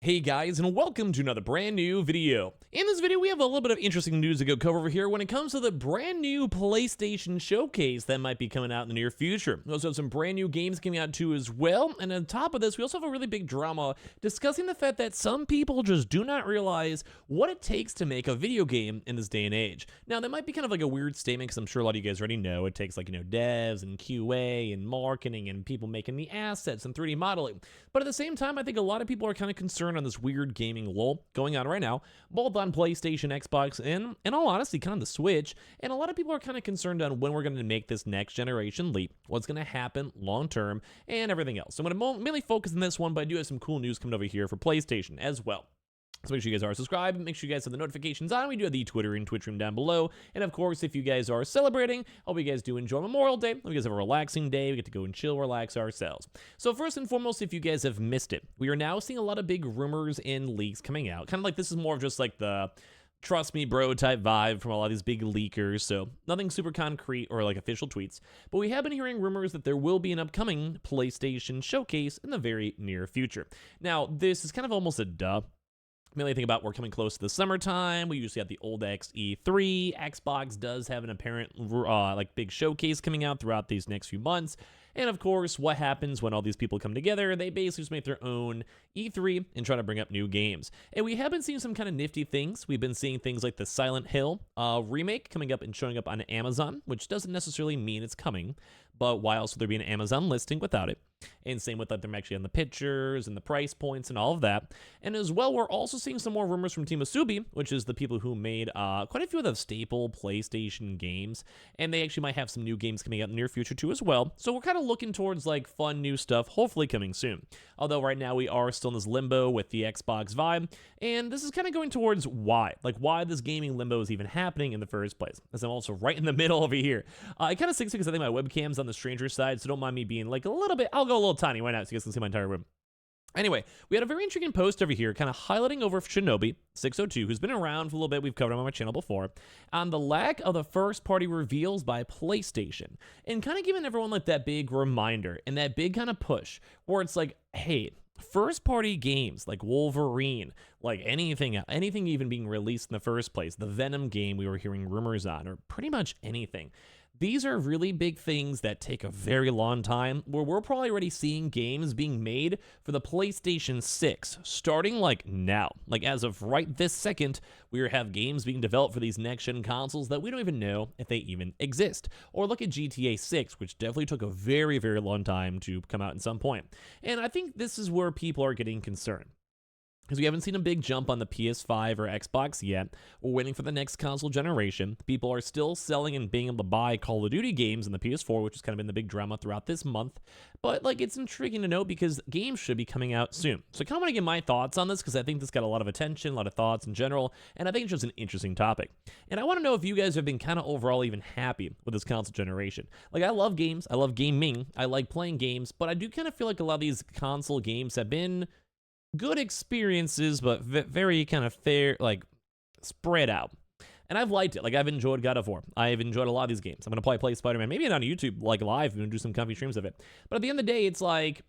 Hey guys, and welcome to another brand new video. In this video, we have a little bit of interesting news to go cover over here when it comes to the brand new PlayStation Showcase that might be coming out in the near future. We also have some brand new games coming out too as well, and on top of this, we also have a really big drama discussing the fact that some people just do not realize what it takes to make a video game in this day and age. Now, that might be kind of like a weird statement because I'm sure a lot of you guys already know it takes devs and QA and marketing and people making the assets and 3D modeling. But at the same time, I think a lot of people are kind of concerned on this weird gaming lull going on right now, both on PlayStation, Xbox, and in all honesty, kind of the Switch. And a lot of people are kind of concerned on when we're going to make this next generation leap, what's going to happen long term, and everything else. So I'm going to mainly focus on this one, but I do have some cool news coming over here for PlayStation as well. So make sure you guys are subscribed, make sure you guys have the notifications on. We do have the Twitter and Twitch room down below. And of course, if you guys are celebrating, I hope you guys do enjoy Memorial Day. Hope you guys have a relaxing day. We get to go and chill, relax ourselves. So first and foremost, if you guys have missed it, we are now seeing a lot of big rumors and leaks coming out. Kind of like this is more of just like the trust me bro type vibe from a lot of these big leakers, so nothing super concrete or like official tweets, but we have been hearing rumors that there will be an upcoming PlayStation Showcase in the very near future. Now, this is kind of almost a duh. Mainly think about we're coming close to the summertime. We usually have the old XE3. Xbox does have an apparent big showcase coming out throughout these next few months. And of course, what happens when all these people come together? They basically just make their own E3 and try to bring up new games. And we have been seeing some kind of nifty things. We've been seeing things like the Silent Hill remake coming up and showing up on Amazon, which doesn't necessarily mean it's coming, but why else would there be an Amazon listing without it? And same with them actually on the pictures and the price points and all of that. And as well, we're also seeing some more rumors from Team Asubi, which is the people who made quite a few of the staple PlayStation games. And they actually might have some new games coming out in the near future too as well. So we're kind of looking towards like fun new stuff, hopefully coming soon. Although right now we are still in this limbo with the Xbox vibe. And this is kind of going towards why this gaming limbo is even happening in the first place. As I'm also right in the middle over here. It kind of stinks because I think my webcam's on the stranger side, so don't mind me being like a little bit, I'll go a little tiny, why not, so you guys can see my entire room. Anyway, we had a very intriguing post over here, kind of highlighting over Shinobi602, who's been around for a little bit, we've covered him on my channel before, on the lack of the first-party reveals by PlayStation, and kind of giving everyone like that big reminder, and that big kind of push, where it's like, hey, first-party games like Wolverine, like anything even being released in the first place, the Venom game we were hearing rumors on, or pretty much anything. These are really big things that take a very long time, where we're probably already seeing games being made for the PlayStation 6, starting like now. Like as of right this second, we have games being developed for these next-gen consoles that we don't even know if they even exist. Or look at GTA 6, which definitely took a very, very long time to come out at some point. And I think this is where people are getting concerned, because we haven't seen a big jump on the PS5 or Xbox yet. We're waiting for the next console generation. People are still selling and being able to buy Call of Duty games in the PS4, which has kind of been the big drama throughout this month. But like, it's intriguing to know because games should be coming out soon. So I kind of want to get my thoughts on this because I think this got a lot of attention, a lot of thoughts in general, and I think it's just an interesting topic. And I want to know if you guys have been kind of overall even happy with this console generation. Like, I love games, I love gaming, I like playing games, but I do kind of feel like a lot of these console games have been good experiences, but very kind of fair, like spread out. And I've liked it. Like, I've enjoyed God of War. I've enjoyed a lot of these games. I'm going to probably play Spider-Man, maybe on YouTube, like live, and do some comfy streams of it. But at the end of the day, it's like,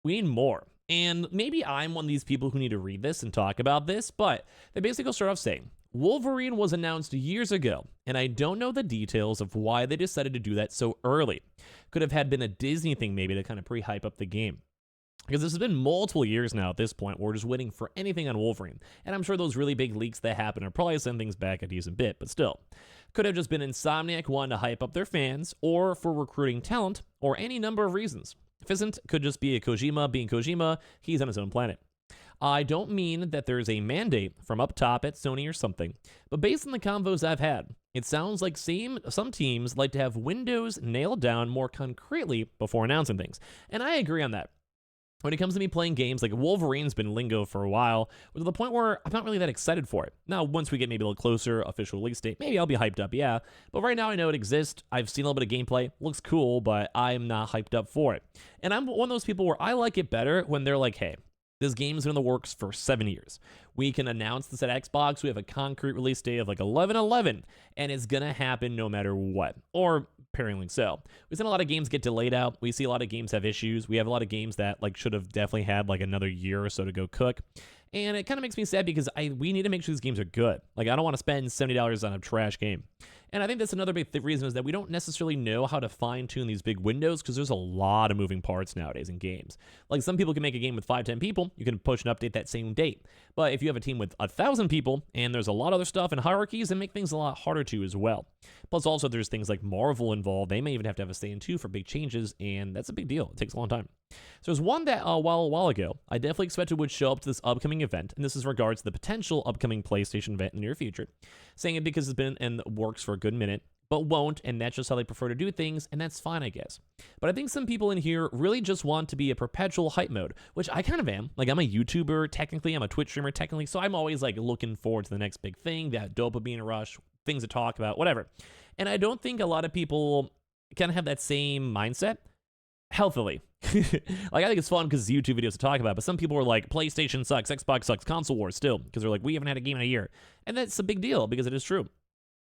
we need more. And maybe I'm one of these people who need to read this and talk about this, but they basically start off saying, Wolverine was announced years ago, and I don't know the details of why they decided to do that so early. Could have had been a Disney thing maybe to kind of pre-hype up the game. Because this has been multiple years now at this point. We're just waiting for anything on Wolverine. And I'm sure those really big leaks that happen are probably send things back a decent bit, but still. Could have just been Insomniac wanting to hype up their fans, or for recruiting talent, or any number of reasons. Fizzant could just be a Kojima being Kojima. He's on his own planet. I don't mean that there's a mandate from up top at Sony or something, but based on the convos I've had, it sounds like some teams like to have windows nailed down more concretely before announcing things. And I agree on that. When it comes to me playing games, like Wolverine's been lingo for a while, to the point where I'm not really that excited for it. Now, once we get maybe a little closer, official release date, maybe I'll be hyped up, yeah. But right now I know it exists. I've seen a little bit of gameplay. Looks cool, but I'm not hyped up for it. And I'm one of those people where I like it better when they're like, hey, this game's been in the works for 7 years. We can announce this at Xbox. We have a concrete release date of like 11/11, and it's gonna happen no matter what, or apparently so. We've seen a lot of games get delayed out. We see a lot of games have issues. We have a lot of games that like should have definitely had like another year or so to go cook. And it kind of makes me sad because we need to make sure these games are good. Like, I don't want to spend $70 on a trash game. And I think that's another big reason is that we don't necessarily know how to fine-tune these big windows because there's a lot of moving parts nowadays in games. Like, some people can make a game with 5-10 people. You can push and update that same date. But if you have a team with 1,000 people and there's a lot of other stuff and hierarchies, it make things a lot harder to as well. Plus, also, there's things like Marvel involved. They may even have to have a say in too for big changes, and that's a big deal. It takes a long time. So there's one that a while ago, I definitely expected would show up to this upcoming event, and this is in regards to the potential upcoming PlayStation event in the near future. Saying it because it's been in the works for a good minute, but won't, and that's just how they prefer to do things, and that's fine, I guess. But I think some people in here really just want to be a perpetual hype mode, which I kind of am. Like, I'm a YouTuber, technically, I'm a Twitch streamer, technically, so I'm always, like, looking forward to the next big thing, that dopamine rush, things to talk about, whatever. And I don't think a lot of people kind of have that same mindset healthily. Like, I think it's fun because it's YouTube videos to talk about, but some people are like, PlayStation sucks, Xbox sucks, console wars still, because they're like, we haven't had a game in a year. And that's a big deal because it is true.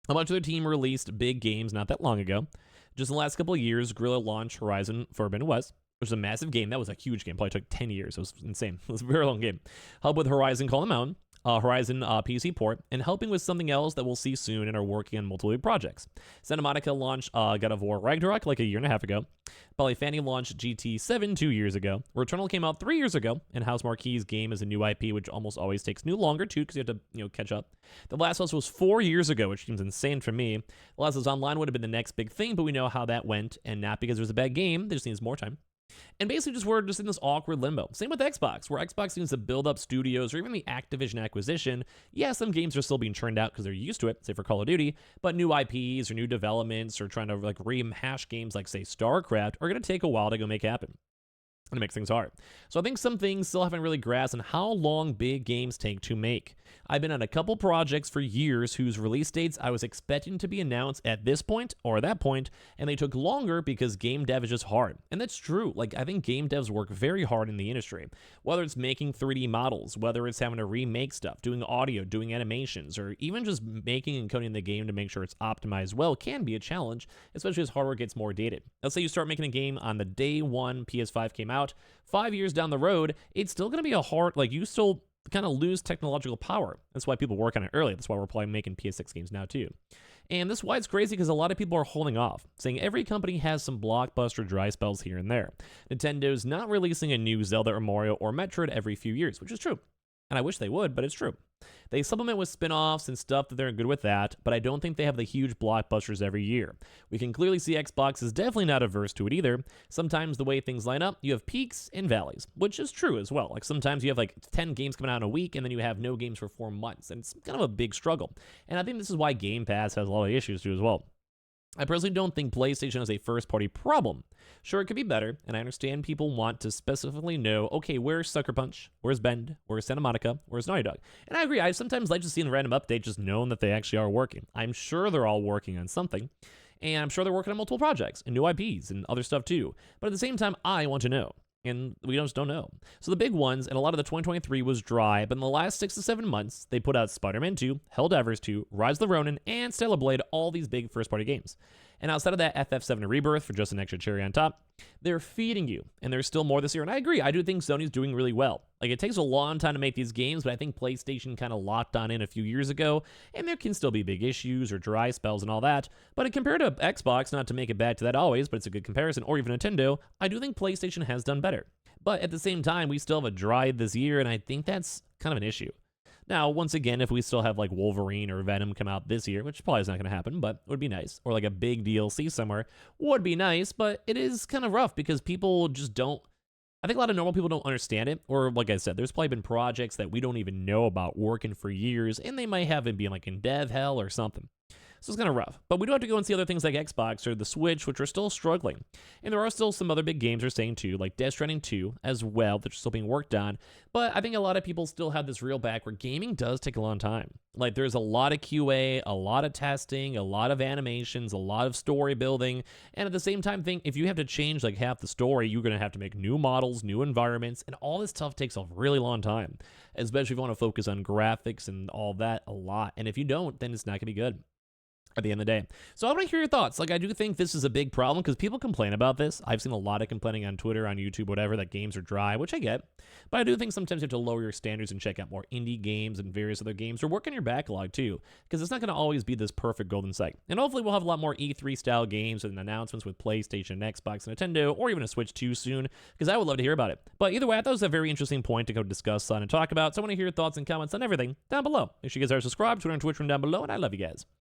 A bunch of their team released big games not that long ago. Just in the last couple of years, Guerrilla launched Horizon Forbidden West, which was a massive game. That was a huge game. Probably took 10 years. It was insane. It was a very long game. Help with Horizon Call of the Mountain, Horizon PC port, and helping with something else that we'll see soon and are working on multiple projects. Santa Monica launched God of War Ragnarok like a year and a half ago. Polyphony launched GT7 2 years ago. Returnal came out 3 years ago, and House Marquee's game is a new IP, which almost always takes longer too, because you have to catch up. The Last of Us was 4 years ago, which seems insane for me. The Last of Us Online would have been the next big thing, but we know how that went, and not because it was a bad game, they just needs more time. And basically we're just in this awkward limbo. Same with Xbox, where Xbox needs to build up studios or even the Activision acquisition. Yeah, some games are still being churned out because they're used to it, say for Call of Duty, but new IPs or new developments or trying to like rehash games like say StarCraft are going to take a while to go make happen. And it makes things hard. So I think some things still haven't really grasped on how long big games take to make. I've been on a couple projects for years whose release dates I was expecting to be announced at this point or that point, and they took longer because game dev is just hard. And that's true. Like, I think game devs work very hard in the industry. Whether it's making 3D models, whether it's having to remake stuff, doing audio, doing animations, or even just making and coding the game to make sure it's optimized well can be a challenge, especially as hardware gets more dated. Let's say you start making a game on the day one PS5 came out. 5 years down the road, it's still going to be a hard, like, you still kind of lose technological power. That's why people work on it early. That's why we're probably making PS6 games now too. And this is why it's crazy, because a lot of people are holding off, saying every company has some blockbuster dry spells here and there. Nintendo's not releasing a new Zelda or Mario or Metroid every few years, which is true. And I wish they would, but it's true. They supplement with spin-offs and stuff that they're good with that, but I don't think they have the huge blockbusters every year. We can clearly see Xbox is definitely not averse to it either. Sometimes the way things line up, you have peaks and valleys, which is true as well. Like sometimes you have like 10 games coming out in a week, and then you have no games for 4 months, and it's kind of a big struggle. And I think this is why Game Pass has a lot of issues too as well. I personally don't think PlayStation is a first-party problem. Sure, it could be better, and I understand people want to specifically know, okay, where's Sucker Punch? Where's Bend? Where's Santa Monica? Where's Naughty Dog? And I agree, I sometimes like to see in a random update just knowing that they actually are working. I'm sure they're all working on something, and I'm sure they're working on multiple projects and new IPs and other stuff too. But at the same time, I want to know. And we just don't know. So the big ones, and a lot of the 2023 was dry, but in the last 6 to 7 months, they put out Spider-Man 2, Helldivers 2, Rise of the Ronin, and Stellar Blade, all these big first-party games. And outside of that, FF7 Rebirth for just an extra cherry on top, they're feeding you, and there's still more this year. And I agree, I do think Sony's doing really well. Like, it takes a long time to make these games, but I think PlayStation kind of locked on in a few years ago, and there can still be big issues or dry spells and all that. But compared to Xbox, not to make it back to that always, but it's a good comparison, or even Nintendo, I do think PlayStation has done better. But at the same time, we still have a dry this year, and I think that's kind of an issue. Now, once again, if we still have like Wolverine or Venom come out this year, which probably is not going to happen, but would be nice, or like a big DLC somewhere, would be nice, but it is kind of rough because people just don't, I think a lot of normal people don't understand it, or like I said, there's probably been projects that we don't even know about working for years, and they might have it being like in dev hell or something. So it's kind of rough. But we do have to go and see other things like Xbox or the Switch, which are still struggling. And there are still some other big games are saying too, like Death Stranding 2 as well, that are still being worked on. But I think a lot of people still have this real back where gaming does take a long time. Like there's a lot of QA, a lot of testing, a lot of animations, a lot of story building. And at the same time, think if you have to change like half the story, you're going to have to make new models, new environments, and all this stuff takes a really long time, especially if you want to focus on graphics and all that a lot. And if you don't, then it's not going to be good at the end of the day. So I want to hear your thoughts. Like, I do think this is a big problem because people complain about this. I've seen a lot of complaining on Twitter, on YouTube, whatever, that games are dry, which I get. But I do think sometimes you have to lower your standards and check out more indie games and various other games, or work on your backlog too, because it's not going to always be this perfect golden site. And hopefully we'll have a lot more E3 style games and announcements with PlayStation, Xbox, and Nintendo, or even a Switch 2 soon, because I would love to hear about it. But either way, I thought it was a very interesting point to go discuss on and talk about. So I want to hear your thoughts and comments on everything down below. Make sure you guys are subscribed, Twitter and Twitch from down below, and I love you guys.